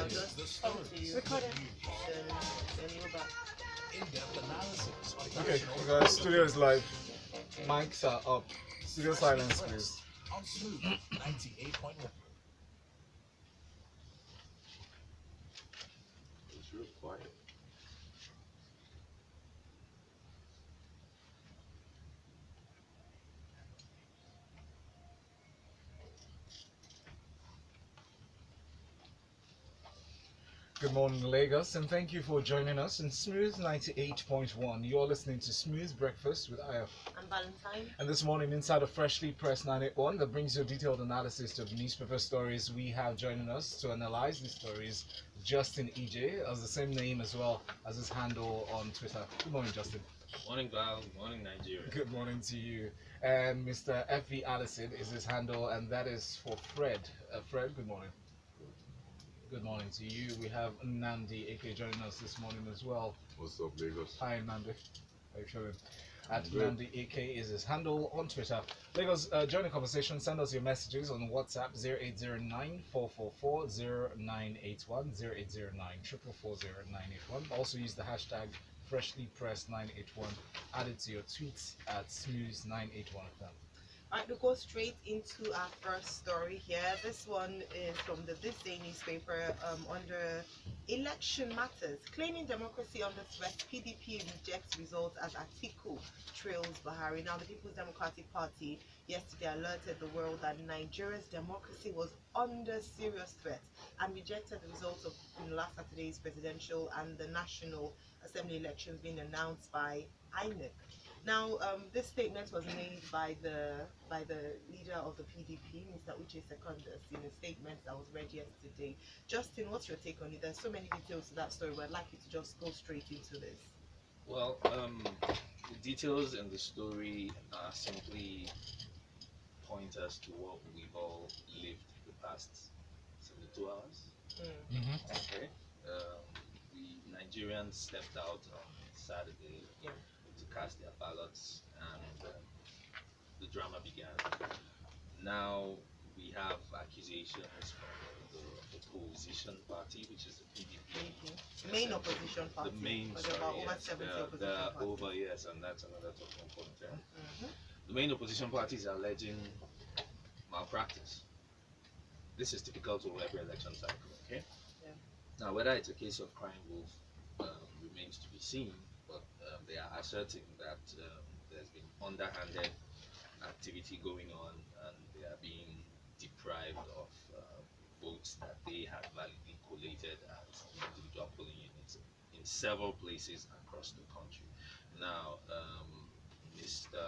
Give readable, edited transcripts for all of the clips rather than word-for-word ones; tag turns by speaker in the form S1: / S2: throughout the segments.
S1: I'll just come to you.
S2: Record it.
S1: Then you're back.
S3: In-depth analysis on
S4: Okay,
S3: national
S4: guys, studio is live. Mics are up. Studio silence, please.
S3: on Smooth 98.1.
S5: It's real quiet.
S4: Good morning, Lagos, and thank you for joining us in Smooth 98.1. You're listening to Smooth Breakfast with Ayo.
S1: I'm Valentine.
S4: And this morning, inside of Freshly Pressed 981, that brings you a detailed analysis of newspaper stories, we have joining us to analyze these stories Justin Ijeh, as the same name as well as his handle on Twitter. Good morning, Justin.
S5: Morning, Val. Morning, Nigeria.
S4: Good morning to you. And Mr. F.V. Allison is his handle, and that is for Fred. Fred, good morning. Good morning to you. We have Nnamdi Ake joining us this morning as well.
S5: What's up, Lagos?
S4: Hi, Nnamdi. How you feeling? At
S5: Good.
S4: Nnamdi Ake is his handle on Twitter. Lagos, join the conversation. Send us your messages on WhatsApp 0809 444 0981 0809 444 Also use the hashtag FreshlyPressed981. Add it to your tweets at Smooth981FM.
S1: Alright, we'll go straight into our first story here. This one is from the This Day newspaper under Election Matters. Claiming democracy under threat, PDP rejects results as Atiku trails Buhari. Now, the People's Democratic Party yesterday alerted the world that Nigeria's democracy was under serious threat and rejected the results of last Saturday's presidential and the National Assembly elections being announced by INEC. Now, this statement was made by the leader of the PDP, Mr. Ijeh Secondus, in a statement that was read yesterday. Justin, what's your take on it? There's so many details to that story, but I'd like you to just go straight into this.
S5: Well, the details in the story are simply pointers to what we've all lived the past 72 hours. Okay. The Nigerians stepped out on Saturday.
S1: Yeah.
S5: To cast their ballots, and the drama began. Now we have accusations from the opposition party, which is the PDP.
S1: The main opposition party.
S5: The main,
S1: But there are
S5: sorry,
S1: over
S5: yes,
S1: 70 opposition
S5: there are
S1: parties.
S5: over, yes, and that's another talking point. Yeah? The main opposition parties are alleging malpractice. This is typical to every election cycle. Okay.
S1: Yeah.
S5: Now, whether it's a case of crying wolf remains to be seen. But they are asserting that there's been underhanded activity going on, and they are being deprived of votes that they had validly collated as individual polling units in several places across the country. Now, Mr.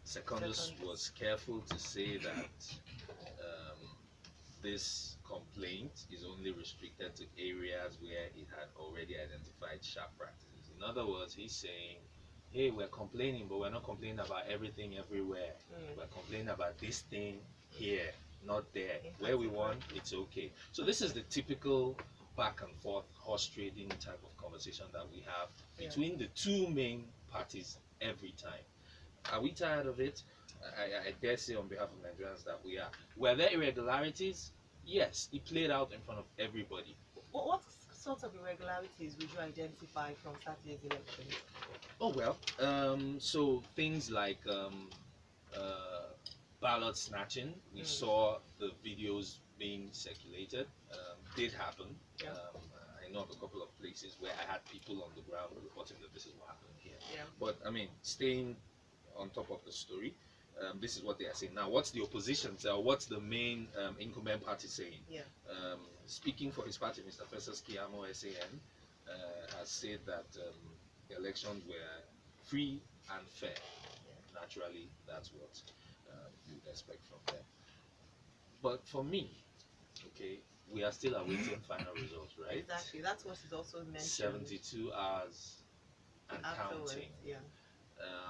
S5: Secondus was careful to say that this complaint is only restricted to areas where it had already identified sharp practices. In other words, he's saying, hey, we're complaining, but we're not complaining about everything everywhere. We're complaining about this thing here, not there. Where we want, it's okay. So this is the typical back and forth horse trading type of conversation that we have between the two main parties every time. Are we tired of it? I dare say on behalf of Nigerians that we are. Were there irregularities? Yes, it played out in front of everybody.
S1: What sort of irregularities would you identify from Saturday's elections?
S5: Oh well, so things like ballot snatching. We saw the videos being circulated. Did happen.
S1: Yeah.
S5: I know of a couple of places where I had people on the ground reporting that this is what happened here.
S1: Yeah.
S5: But I mean, staying on top of the story, this is what they are saying. Now, what's the opposition say? What's the main incumbent party saying?
S1: Yeah.
S5: Speaking for his party, Mr. Festus Keyamo SAN has said that the elections were free and fair. Naturally, that's what you would expect from them. But for me, okay, we are still awaiting final results, right?
S1: Exactly. That's what is also mentioned.
S5: 72 hours and
S1: Afterwards,
S5: counting.
S1: yeah.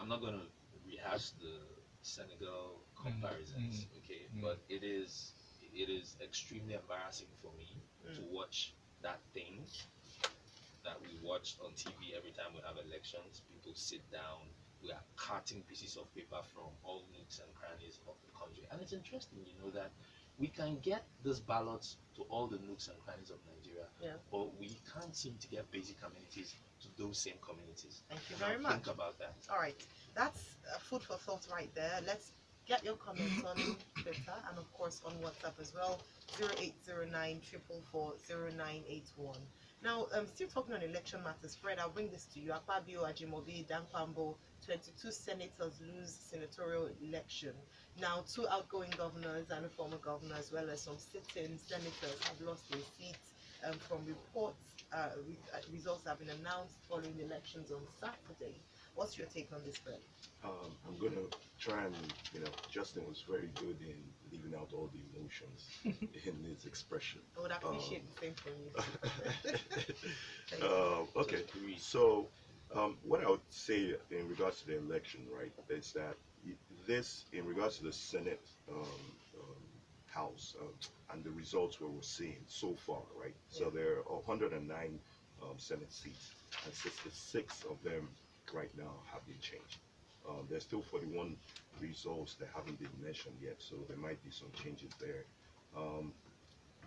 S5: I'm not going to rehash the Senegal comparisons, okay, but it is extremely embarrassing for me to watch that thing that we watched on TV every time we have elections. People sit down, we are cutting pieces of paper from all nooks and crannies of the country, and it's interesting, you know, that we can get these ballots to all the nooks and crannies of Nigeria,
S1: Yeah.
S5: but we can't seem to get basic amenities to those same communities.
S1: Thank you
S5: Now
S1: very much.
S5: think about that.
S1: All right, that's food for thought right there. Let's get your comments on Twitter and of course on WhatsApp as well. 0809 444 0981. Now, still talking on election matters, Fred, I'll bring this to you. Akpabio, Ajimobi, Dampambo, 22 senators lose senatorial election. Now, 2 outgoing governors and a former governor, as well as some sitting senators, have lost their seats from reports. Results have been announced following the elections on Saturday. What's your take on this, Fred?
S2: I'm going to try and, Justin was very good in leaving out all the emotions in his expression.
S1: I would appreciate the same from you. Thank you.
S2: Okay, so what I would say in regards to the election, right, is that this, in regards to the Senate House and the results we're seeing so far, right? So there are 109 Senate seats, and 66 of them right now have been changed. There's still 41 results that haven't been mentioned yet, so there might be some changes there.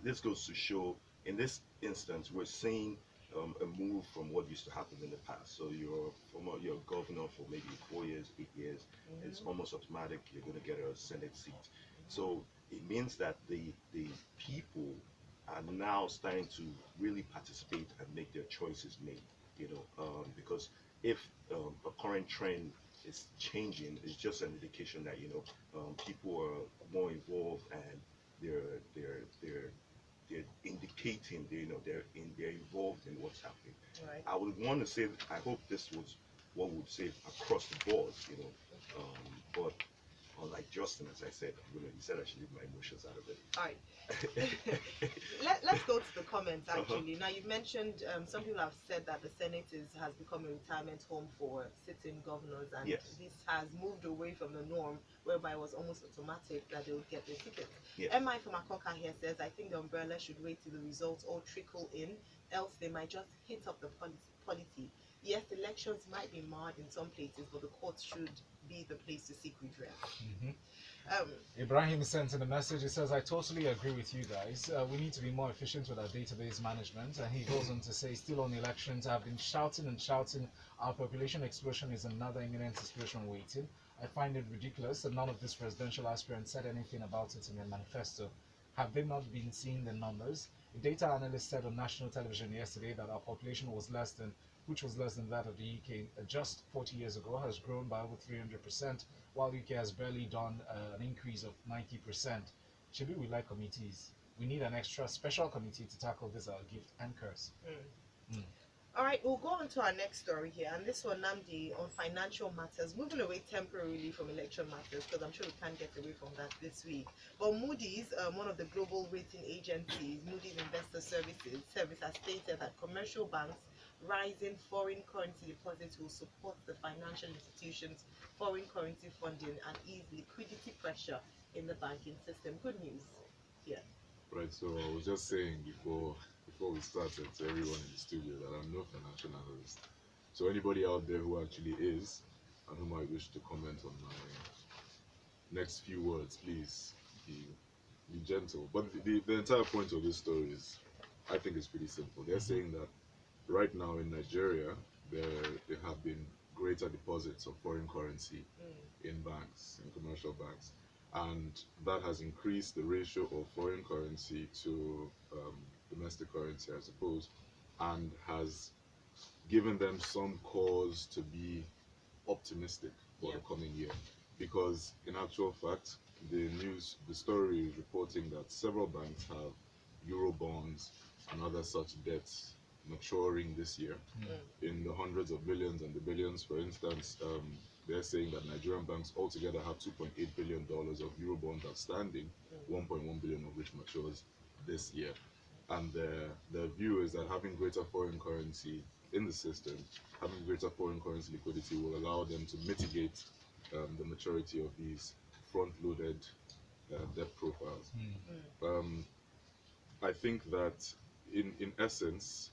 S2: This goes to show, in this instance, we're seeing a move from what used to happen in the past. So you're governor for maybe 4 years, 8 years, it's almost automatic you're going to get a Senate seat. So it means that the people are now starting to really participate and make their choices made, because if a current trend is changing, it's just an indication that people are more involved and they're indicating they're involved in what's happening.
S1: Right.
S2: I would want to say, I hope this was what we would say across the board, but unlike Justin, as I said, he said I should leave my emotions out of it.
S1: All right. Let's go to the comments actually. Now you've mentioned some people have said that the Senate has become a retirement home for sitting governors, and
S2: Yes.
S1: this has moved away from the norm whereby it was almost automatic that they would get their ticket.
S2: Yes.
S1: MI from Akoka here says, I think the umbrella should wait till the results all trickle in, else they might just hit up the polity. Yes, elections might be marred in some places, but the courts should be the place to seek redress.
S4: Ibrahim sent in a message. He says, I totally agree with you guys. We need to be more efficient with our database management. And he goes on to say, still on elections, I've been shouting and shouting. Our population explosion is another imminent situation waiting. I find it ridiculous that none of these presidential aspirants said anything about it in their manifesto. Have they not been seeing the numbers? A data analyst said on national television yesterday that our population was less than that of the UK just 40 years ago, has grown by over 300%, while UK has barely done an increase of 90%. Should we like committees? We need an extra special committee to tackle this gift and curse.
S1: All right, we'll go on to our next story here, and this one, Nnamdi, on financial matters, moving away temporarily from election matters, because I'm sure we can't get away from that this week. But Moody's, one of the global rating agencies, Moody's Investor Service has stated that commercial banks' rising foreign currency deposits will support the financial institutions' foreign currency funding and ease liquidity pressure in the banking system. Good news here.
S6: Right, so I was just saying before we started to everyone in the studio that I'm no financial analyst. So anybody out there who actually is and who might wish to comment on my next few words, please be gentle. But the entire point of this story is, I think it's pretty simple. They're saying that right now in Nigeria, there have been greater deposits of foreign currency in banks, in commercial banks. And that has increased the ratio of foreign currency to domestic currency, I suppose, and has given them some cause to be optimistic for the coming year. Because in actual fact, the story is reporting that several banks have euro bonds and other such debts maturing this year in the hundreds of billions and the billions. For instance, they're saying that Nigerian banks altogether have $2.8 billion of Eurobonds outstanding, 1.1 billion of which matures this year. And the view is that having greater foreign currency in the system, having greater foreign currency liquidity will allow them to mitigate the maturity of these front-loaded debt profiles. I think that in essence,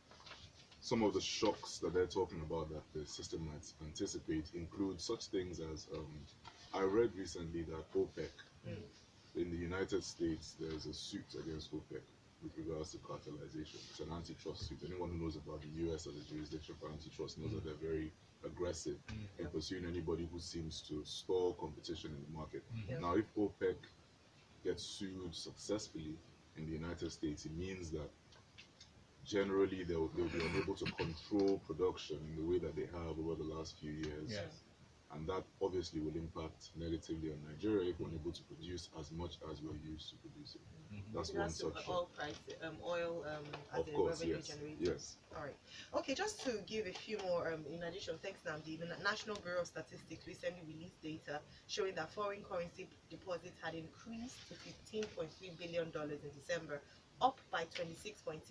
S6: some of the shocks that they're talking about that the system might anticipate include such things as, I read recently that OPEC in the United States, there's a suit against OPEC with regards to cartelization. It's an antitrust suit. Anyone who knows about the US as a jurisdiction for antitrust knows that they're very aggressive in pursuing anybody who seems to stall competition in the market.
S1: Yeah.
S6: Now, if OPEC gets sued successfully in the United States, it means that generally they'll be unable to control production in the way that they have over the last few years.
S4: Yes.
S6: And that obviously will impact negatively on Nigeria if we're unable to produce as much as we're used to producing. That's one
S1: That's
S6: such
S1: oil price, oil as
S6: Of
S1: a
S6: course,
S1: revenue
S6: yes.
S1: generator.
S6: Yes.
S1: All right. Okay, just to give a few more, in addition, thanks Nnamdi, the National Bureau of Statistics recently released data showing that foreign currency deposits had increased to $15.3 billion in December, up by 26.6%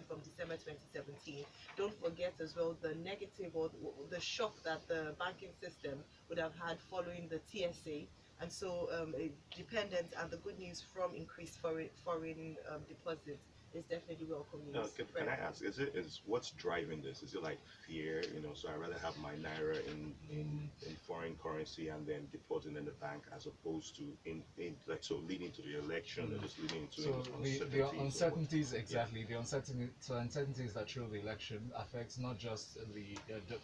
S1: from December 2017. Don't forget as well the negative or the shock that the banking system would have had following the TSA. And so dependent and the good news from increased foreign deposits is definitely welcome news.
S2: Can I ask, is what's driving this? Is it like fear, so I'd rather have my naira in foreign currency and then deposit in the bank as opposed to in like, so leading to the election or just leading to
S4: So
S2: uncertainties?
S4: the uncertainties, exactly, the uncertainties that through the election affects not just the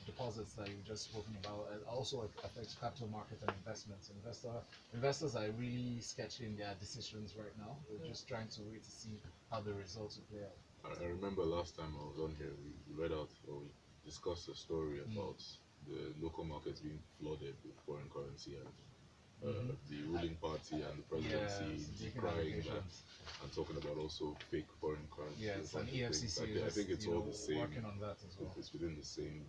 S4: deposits that you've just spoken about, it also affects capital market and investments. Investors are really sketchy in their decisions right now. They're just trying to wait to see how the results will play out.
S6: I remember last time I was on here, we read out or we discussed a story about the local markets being flooded with foreign currency and the ruling party and the presidency decrying that and talking about also fake foreign currency.
S4: Yes, and
S6: things.
S4: EFCC
S6: I think it's all the same.
S4: working on that as well.
S6: It's within the same.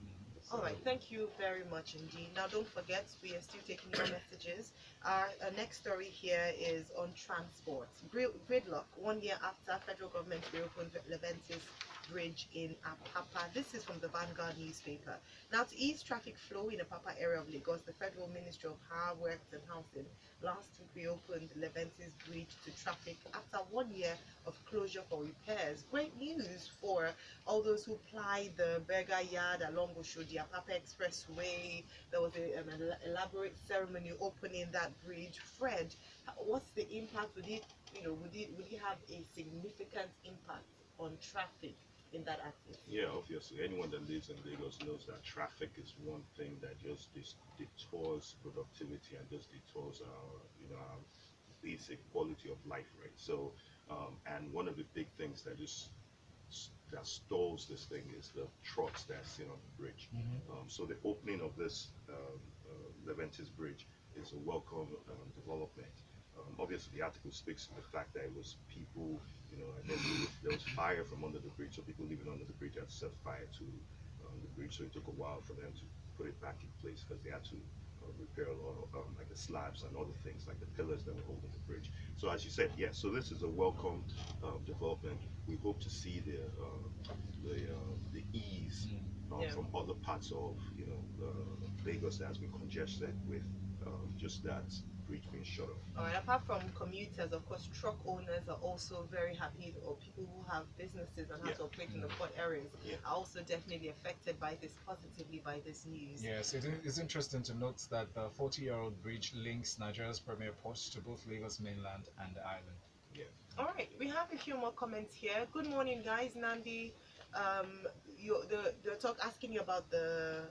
S1: All right, thank you very much indeed. Now, don't forget, we are still taking your messages. Our next story here is on transport. Gridlock, 1 year after federal government reopened Leventis Bridge in Apapa. This is from the Vanguard newspaper. Now, to ease traffic flow in the Apapa area of Lagos, the Federal Ministry of Higher Works and Housing last week reopened Leventis Bridge to traffic after 1 year of closure for repairs. Great news for all those who ply the Berger Yard along Oshodi Apapa Expressway. There was an elaborate ceremony opening that bridge. Fred, what's the impact? Would it have a significant impact on traffic in that axis?
S2: Yeah, obviously. Anyone that lives in Lagos knows that traffic is one thing that just detours productivity and just detours our basic quality of life, right? So, and one of the big things that stalls this thing is the trucks that are seen on the bridge. So the opening of this Leventis Bridge is a welcome development. Obviously, the article speaks to the fact that it was people, and then there was fire from under the bridge, so people living under the bridge had set fire to the bridge, so it took a while for them to put it back in place because they had to repair a lot of like the slabs and other things, like the pillars that were holding the bridge. So as you said, yes, so this is a welcome development. We hope to see the ease from other parts of Lagos that has been congested with just that bridge being shut off.
S1: All right, apart from commuters, of course, truck owners are also very happy, or people who have businesses and have to operate in the port areas are also definitely affected by this positively by this news.
S4: Yes, it is interesting to note that the 40-year-old bridge links Nigeria's premier ports to both Lagos mainland and the island.
S2: Yeah.
S1: All right, we have a few more comments here. Good morning, guys. Nnamdi, the talk asking you about the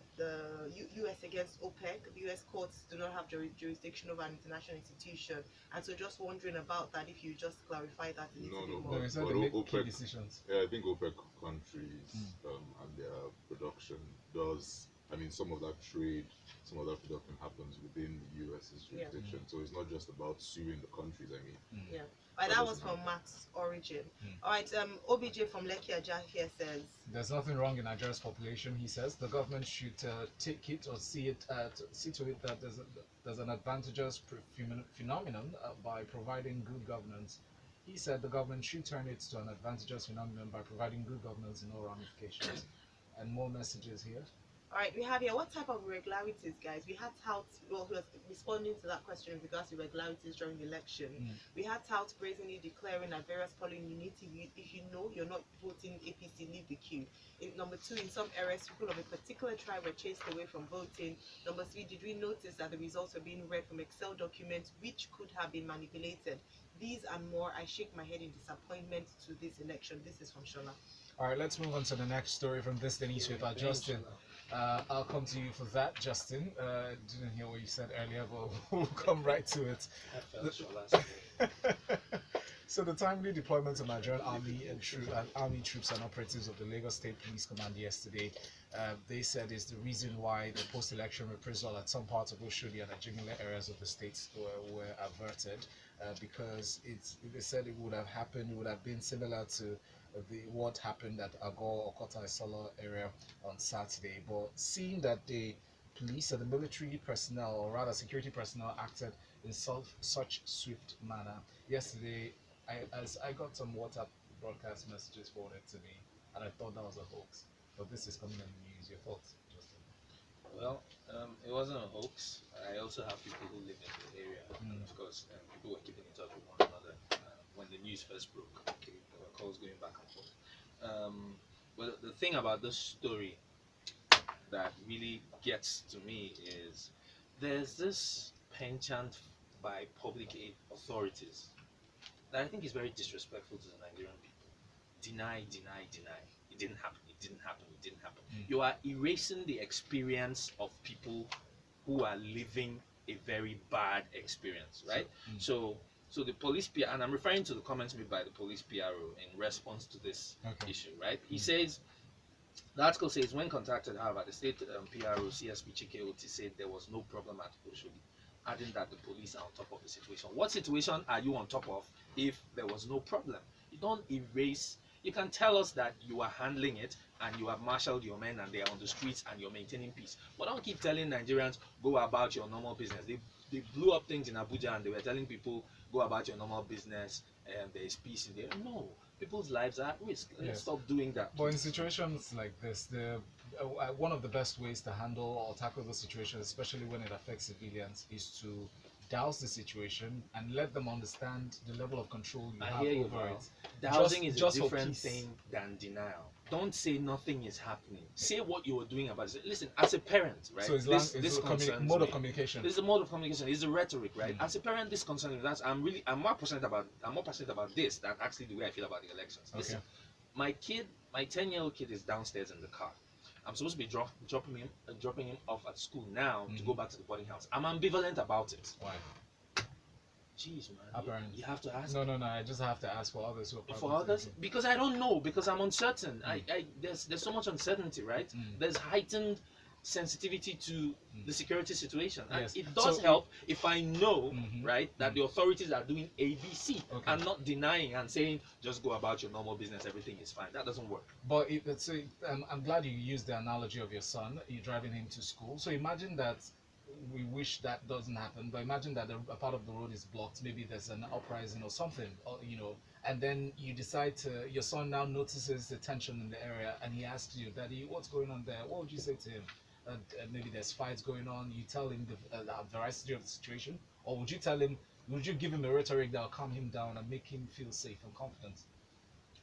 S1: U.S. against OPEC. The U.S. courts do not have jurisdiction over an international institution, and so just wondering about that. If you just clarify that a little bit more.
S4: No, it's not
S6: But
S4: they make key
S6: OPEC
S4: decisions.
S6: Yeah, I think OPEC countries and their production does. I mean, some of that trade, some of that production happens within the US's jurisdiction. So it's not just about suing the countries. I mean,
S1: Yeah. That was from Max Origin. All right, OBJ from Lekki Ajah here says,
S4: There's nothing wrong in Nigeria's population, he says. The government should take it or see to it that there's an advantageous phenomenon by providing good governance. He said the government should turn it to an advantageous phenomenon by providing good governance in all ramifications. And more messages here.
S1: All right, we have here what type of irregularities, guys? We had touts, well, he was responding to that question in regards to irregularities during the election. We had touts brazenly declaring at various polling units, if you know you're not voting APC, leave the queue. Number two, in some areas, people of a particular tribe were chased away from voting. Number three, did we notice that the results were being read from Excel documents which could have been manipulated? These and more, I shake my head in disappointment to this election. This is from Shola.
S4: All right, let's move on to the next story from this newspaper. Justin, I'll come to you for that, Justin. Didn't hear what you said earlier, but we'll come right to it.
S5: I felt Shola's
S4: So the timely deployment of Nigerian army troops and operatives of the Lagos State Police Command yesterday, they said is the reason why the post-election reprisal at some parts of Oshodi and Ajigile areas of the state were averted, because they said it would have happened, it would have been similar to what happened at Agor or Kota Isolo area on Saturday. But seeing that the police and the military personnel, or rather security personnel, acted in such swift manner yesterday, I got some WhatsApp broadcast messages forwarded to me, and I thought that was a hoax. But this is coming in the news. Your thoughts, Justin?
S5: Well, it wasn't a hoax. I also have people who live in the area. And of course, people were keeping in touch with one another when the news first broke. Okay, there were calls going back and forth. But the thing about this story that really gets to me is there's this penchant by public aid authorities that I think is very disrespectful to the Nigerian people. Deny, deny, deny. It didn't happen. It didn't happen. It didn't happen. You are erasing the experience of people who are living a very bad experience, right? So the police PR, and I'm referring to the comments made by the police PRO in response to this issue, right? He says, the article says, when contacted, however, the state PRO CSP Chike Oti said there was no problem at Oshodi, adding that the police are on top of the situation. What situation are you on top of if there was no problem? You don't erase. You can tell us that you are handling it and you have marshaled your men and they are on the streets and you're maintaining peace. But don't keep telling Nigerians, go about your normal business. They blew up things in Abuja and they were telling people, go about your normal business and there is peace in there. No, people's lives are at risk. Let's stop doing that.
S4: But in situations like this, one of the best ways to handle or tackle the situation, especially when it affects civilians, is to douse the situation and let them understand the level of control you have over it.
S5: Dousing is a different thing than denial. Don't say nothing is happening. Say what you were doing about it. Listen, as a parent, right?
S4: So this a mode of communication.
S5: This is a mode of communication. It's a rhetoric, right? As a parent, this concerns me. I'm more passionate about this than actually the way I feel about the elections. Listen, my 10-year-old kid is downstairs in the car. I'm supposed to be dropping him off at school now to go back to the boarding house. I'm ambivalent about it.
S4: Why?
S5: Jeez, man. You have to ask.
S4: No. I just have to ask for others who are
S5: for others because I don't know, because I'm uncertain. There's so much uncertainty, right? There's heightened sensitivity to the security situation. And it does help if I know, right, that the authorities are doing ABC and not denying and saying just go about your normal business, everything is fine. That doesn't work.
S4: But I'm glad you used the analogy of your son. You're driving him to school. So imagine that we wish that doesn't happen, but imagine that a part of the road is blocked. Maybe there's an uprising or something, and then you decide your son now notices the tension in the area and he asks you, Daddy, what's going on there? What would you say to him? Maybe there's fights going on. You tell him the veracity of the situation, or would you give him a rhetoric that will calm him down and make him feel safe and confident?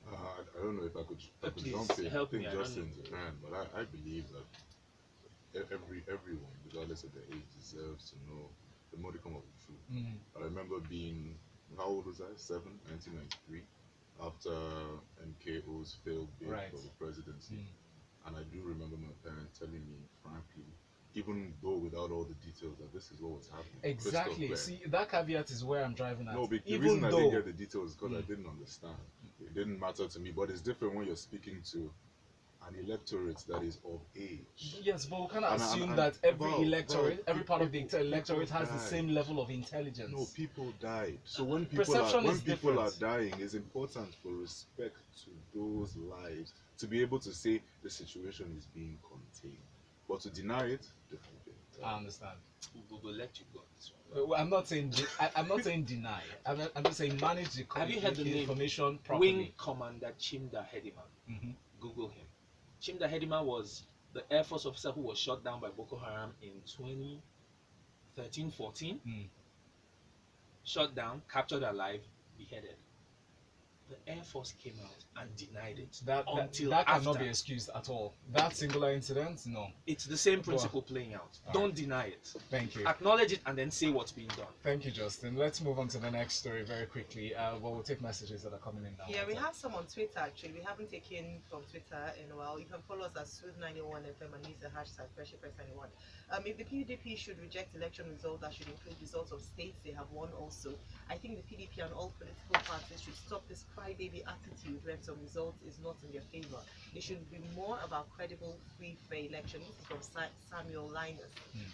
S6: I don't know if I could jump in. I think Justin's a man, but I believe that everyone, regardless of their age, deserves to know the modicum of the truth. I remember being, how old was I? 1993, after MKO's failed bid for the presidency. And I do remember my parents telling me, frankly, even though without all the details, that this is what was happening.
S4: Exactly. See, that caveat is where I'm driving at.
S6: No, but the reason I didn't get the details is because I didn't understand. It didn't matter to me, but it's different when you're speaking to an electorate that is of age.
S4: Yes, but we cannot assume that every part of the electorate has the same level of intelligence.
S6: No, people died. So when people are dying, it's important for respect to those lives to be able to say the situation is being contained. But to deny it, different thing.
S4: I understand.
S5: We will let you go. This one.
S4: Well, I'm not saying deny. I'm just saying manage the
S5: Have you heard the
S4: information properly.
S5: Wing Commander Chimda Hedima. Google him. Chimda Hedima was the Air Force officer who was shot down by Boko Haram in 2013-14, shot down, captured alive, beheaded. The Air Force came out and denied it
S4: That
S5: until
S4: cannot
S5: after.
S4: be excused at all. That singular incident, no.
S5: It's the same principle playing out. Don't deny it.
S4: Thank you.
S5: Acknowledge it and then say what's being done.
S4: Thank you, Justin. Let's move on to the next story very quickly. We'll take messages that are coming in now.
S1: Yeah, we have some on Twitter actually. We haven't taken from Twitter in a while. You can follow us at Smooth91FM and use the hashtag Pressure91. If the PDP should reject election results that should include results of states they have won also, I think the PDP and all political parties should stop this crybaby attitude when some result is not in their favor. It should be more about credible, free, fair elections. This is from Samuel Linus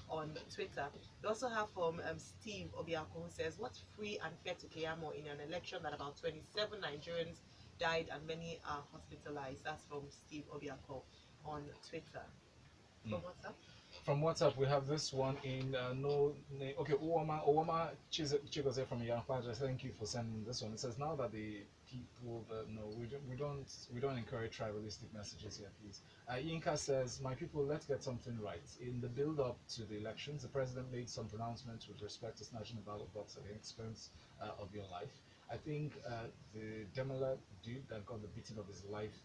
S1: on Twitter. We also have from Steve Obiako, who says, what's free and fair to Keyamo in an election that about 27 Nigerians died and many are hospitalized? That's from Steve Obiako on Twitter. From WhatsApp?
S4: From WhatsApp, we have this one in no name. Okay, Uwama Chigoze from Yankwaja. Thank you for sending this one. It says now that the people no, we don't encourage tribalistic messages here, please. Yinka says, my people, let's get something right. In the build-up to the elections, the president made some pronouncements with respect to snatching the ballot box at the expense of your life. I think the Demela dude that got the beating of his life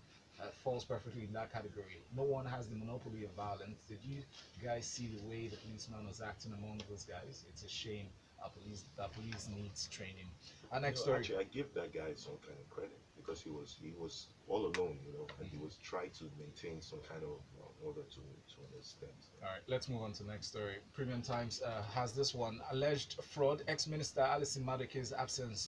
S4: falls perfectly in that category. No one has the monopoly of violence. Did you guys see the way the policeman was acting among those guys? It's a shame. Police needs training. Our next story.
S2: Actually, I give that guy some kind of credit because he was all alone, and he was trying to maintain some kind of order to an extent.
S4: All right, let's move on to the next story. Premium Times has this one: alleged fraud. Ex-minister Alison Maduke's absence